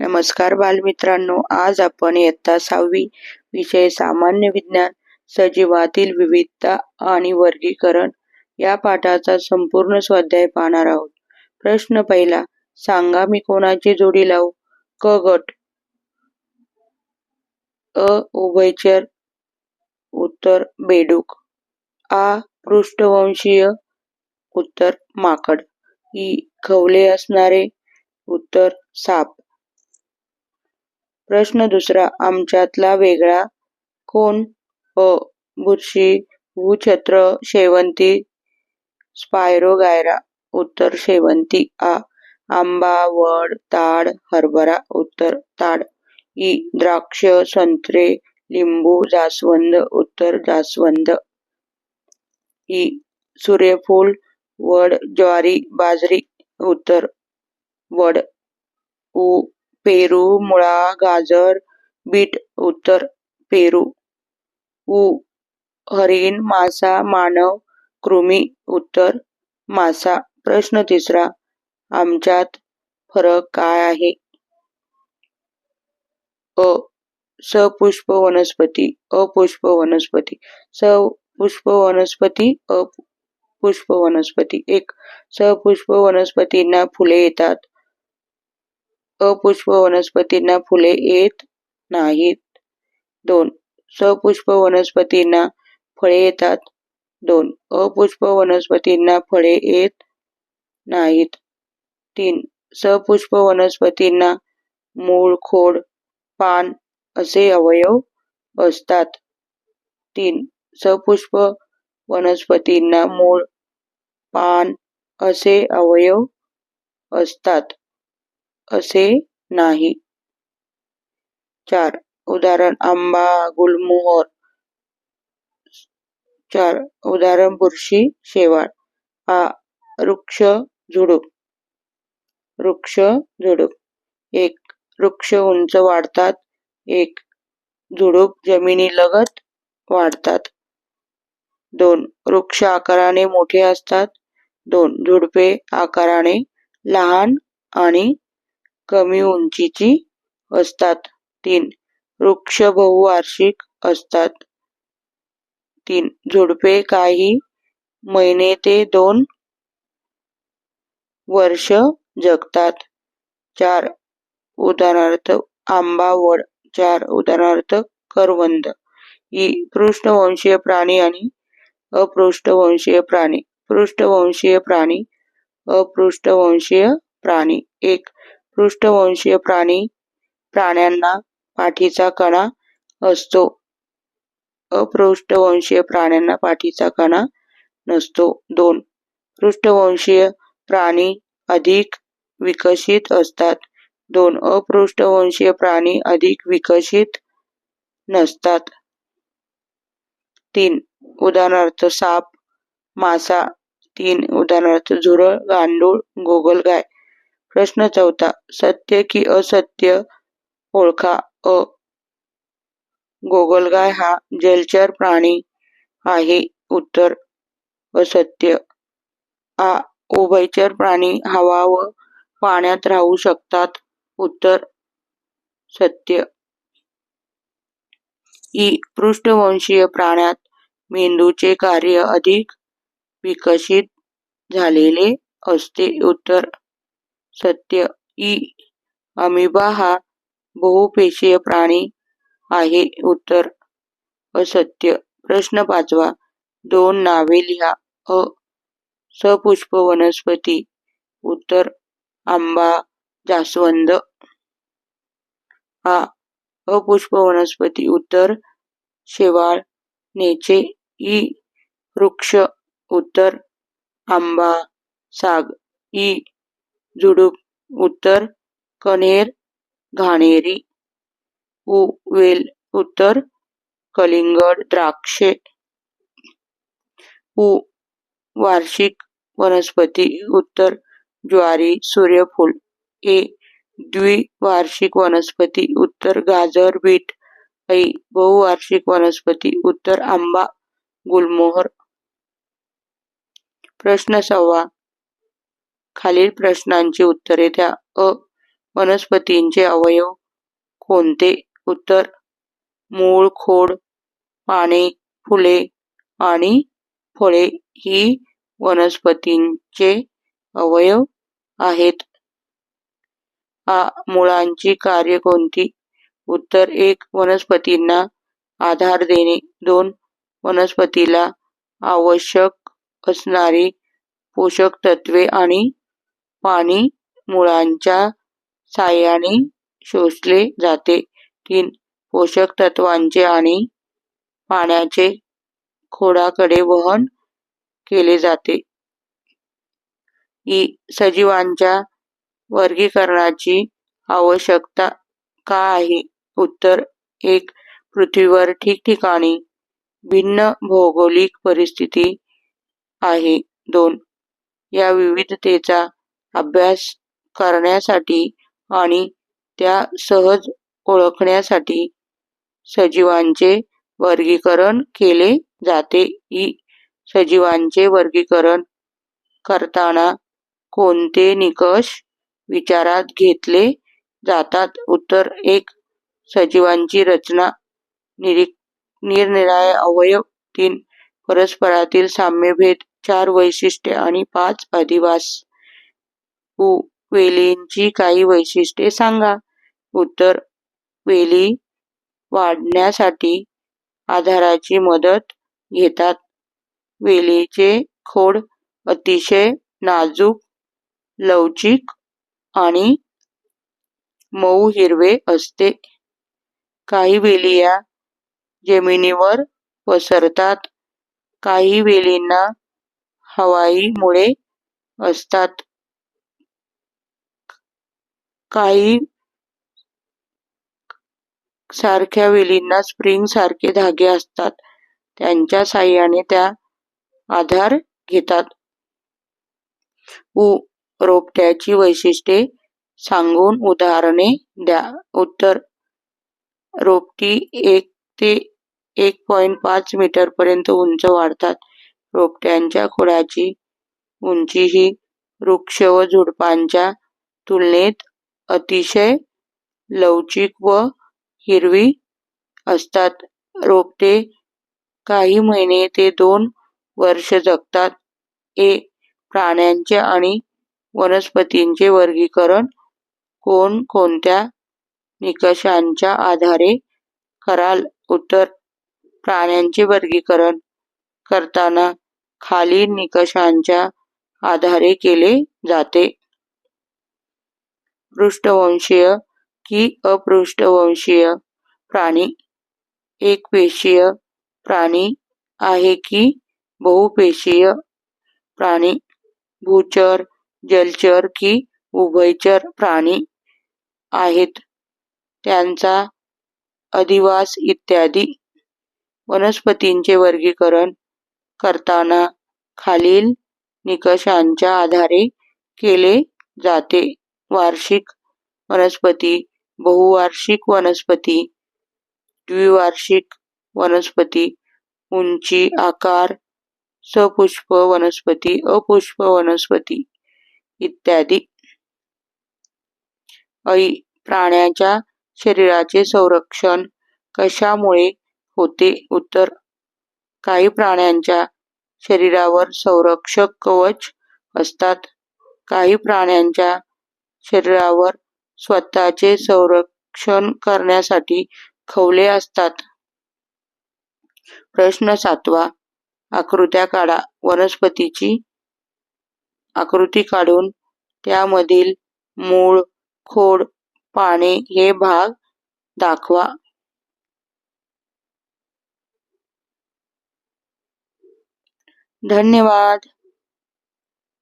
नमस्कार बालमित्रांनो, आज आपण इयत्ता 6वी विषय सामान्य विज्ञान सजीवातील विविधता आणि वर्गीकरण या पाठाचा संपूर्ण स्वाध्याय पाहणार आहोत. प्रश्न पहिला, सांगा मी कोणाची जोडी लावू? क गट. अ उभयचर. उत्तर बेडूक. आ पृष्ठवंशीय. उत्तर माकड. ई खवले असणारे. उत्तर साप. प्रश्न दुसरा, आमच्यातला वेगळा कोण? अ बुरशी, भूछत्र, शेवंती, स्पायरोगायरा. उत्तर शेवंती. आ आंबा, वड, ताड, हरभरा. उत्तर ताड. ई द्राक्ष, संत्रे, लिंबू, जास्वंद. उत्तर जास्वंद. ई सूर्यफूल, वड, ज्वारी, बाजरी. उत्तर वड. उ पेरू, मुळा, गाजर, बीट. उत्तर पेरू. उ हरिण, मासा, मानव, कृमी. उत्तर मासा. प्रश्न तिसरा, आमच्यात फरक काय आहे? अ सपुष्प वनस्पती, अपुष्प वनस्पती. सपुष्प वनस्पती, अपुष्प वनस्पती. 1. सपुष्प वनस्पतींना फुले येतात. अपुष्प वनस्पतींना फुले येत नाहीत. 2. सपुष्प वनस्पतींना फळे येतात. 2. अपुष्प वनस्पतींना फळे येत नाहीत. 3. सपुष्प वनस्पतींना मूळ, खोड, पान असे अवयव असतात. 3. सपुष्प वनस्पतींना मूळ, पान असे अवयव असतात असे नाही. 4. उदाहरण आंबा, गुलमोहर. 4. उदाहरण बुरशी, शेवाळ. आ वृक्ष, झुडूप. वृक्ष, झुडूप. 1. वृक्ष उंच वाढतात. 1. झुडूप जमिनीलगत वाढतात. 2. वृक्ष आकाराने मोठे असतात. 2. झुडपे आकाराने लहान आणि कमी उंचीची असतात. 3. वृक्ष बहुवार्षिक असतात. 3. झुडपे काही महिने ते 2 वर्ष जगतात. 4. उदाहरणार्थ आंबा, वड. 4. उदाहरणार्थ करवंद. ई पृष्ठवंशीय प्राणी आणि अपृष्ठवंशीय प्राणी. पृष्ठवंशीय प्राणी, अपृष्ठवंशीय प्राणी. 1. पृष्ठवंशीय प्राण्यांना पाठीचा कणा असतो. अपृष्ठवंशीय प्राण्यांना पाठीचा कणा नसतो. 2. पृष्ठवंशीय प्राणी अधिक विकसित असतात. 2. अपृष्ठवंशीय प्राणी अधिक विकसित नसतात. 3. उदाहरणार्थ साप, मासा. 3. उदाहरणार्थ झुरळ, गांडूळ, गोगलगाय. प्रश्न चौथा, सत्य की असत्य ओळखा. अ गोगलगाय हा जलचर प्राणी आहे. उत्तर असत्य. आ उभयचर प्राणी हवा व पाण्यात राहू शकतात. उत्तर सत्य. ई पृष्ठवंशीय प्राण्यात मेंदूचे कार्य अधिक विकसित झालेले असते. उत्तर सत्य. ई अमिबा हा बहुपेशीय प्राणी आहे. उत्तर असत्य. प्रश्न पाचवा, 2 नावे लिहा. अ सपुष्प वनस्पती. उत्तर आंबा, जास्वंद. आ अपुष्प वनस्पती. उत्तर शेवाळ, नेचे. ई वृक्ष. उत्तर आंबा, साग. ई झुडूप. उत्तर कण्हेर, घाणेरी. उ वेल. उत्तर कलिंगड, द्राक्षे. उ वार्षिक वनस्पती. उत्तर ज्वारी, सूर्यफूल. ए द्विवार्षिक वनस्पती. उत्तर गाजर, बीट. ऐ बहुवार्षिक वनस्पती. उत्तर आंबा, गुलमोहर. प्रश्न 6. खालील प्रश्नांची उत्तरे द्या. अ वनस्पतींचे अवयव कोणते? उत्तर मूळ, खोड, पाने, फुले आणि फळे ही वनस्पतींचे अवयव आहेत. मुळांची कार्य कोणती? उत्तर 1. वनस्पतींना आधार देणे. 2. वनस्पतीला आवश्यक असणारी पोषक तत्वे आणि पाणी मुळांच्या साहाय्याने शोषले जाते. 3. पोषक तत्वांचे आणि पाण्याचे खोडाकडे वहन केले जाते. सजीवांच्या वर्गीकरणाची आवश्यकता का आहे? उत्तर 1. पृथ्वीवर ठिकठिकाणी भिन्न भौगोलिक परिस्थिती आहे. 2. या विविधतेचा अभ्यास करण्यासाठी आणि त्या सहज ओळखण्यासाठी सजीवांचे वर्गीकरण केले जाते. सजीवांचे वर्गीकरण करताना कोणते निकष विचारात घेतले जातात? उत्तर 1. सजीवांची रचना, निरनिराळे अवयव. 3. परस्परातील साम्यभेद. 4. वैशिष्ट्ये आणि 5. अधिवास. वेलींची काही वैशिष्ट्ये सांगा. उत्तर वेली वाढण्यासाठी आधाराची मदत घेतात. वेलीचे खोड अतिशय नाजूक, लवचिक आणि मऊ हिरवे असते. काही वेली या जमिनीवर पसरतात. काही वेलींना हवाई मुळे असतात. काही सारख्या वेलींना स्प्रिंग सारखे धागे असतात. त्यांच्या साहाय्याने त्या आधार घेतात. रोपट्याची वैशिष्ट्ये सांगून उदाहरणे द्या. उत्तर रोपटी 1 ते 1.5 मीटर पर्यंत उंच वाढतात. रोपट्यांच्या खोडाची उंची ही वृक्ष व झुडपांच्या तुलनेत अतिशय लवचिक व हिरवी असतात. रोपटे काही महिने ते 2 वर्ष जगतात. प्राण्यांचे आणि वनस्पतींचे वर्गीकरण कोणकोणत्या निकषांच्या आधारे कराल? उत्तर प्राण्यांचे वर्गीकरण करताना खालील निकषांच्या आधारे केले जाते. पृष्ठवंशीय की अपृष्ठवंशीय प्राणी. एकपेशीय प्राणी आहे की बहुपेशीय प्राणी. भूचर, जलचर की उभयचर प्राणी आहेत. त्यांचा अधिवास इत्यादी. वनस्पतींचे वर्गीकरण करताना खालील निकषांच्या आधारे केले जाते. वार्षिक वनस्पती, बहुवार्षिक वनस्पती, द्विवार्षिक वनस्पती, उंची, आकार, सपुष्प वनस्पती, अपुष्प वनस्पती इत्यादी. प्राण्याच्या शरीराचे संरक्षण कशामुळे होते? उत्तर काही प्राण्यांच्या शरीरावर संरक्षक कवच असतात. काही प्राण्यांच्या शरीरावर स्वतःचे संरक्षण करण्यासाठी खवले असतात. प्रश्न 7. आकृत्या काढा. वनस्पतीची आकृती काढून त्यामधील मूळ, खोड, पाने हे भाग दाखवा. धन्यवाद.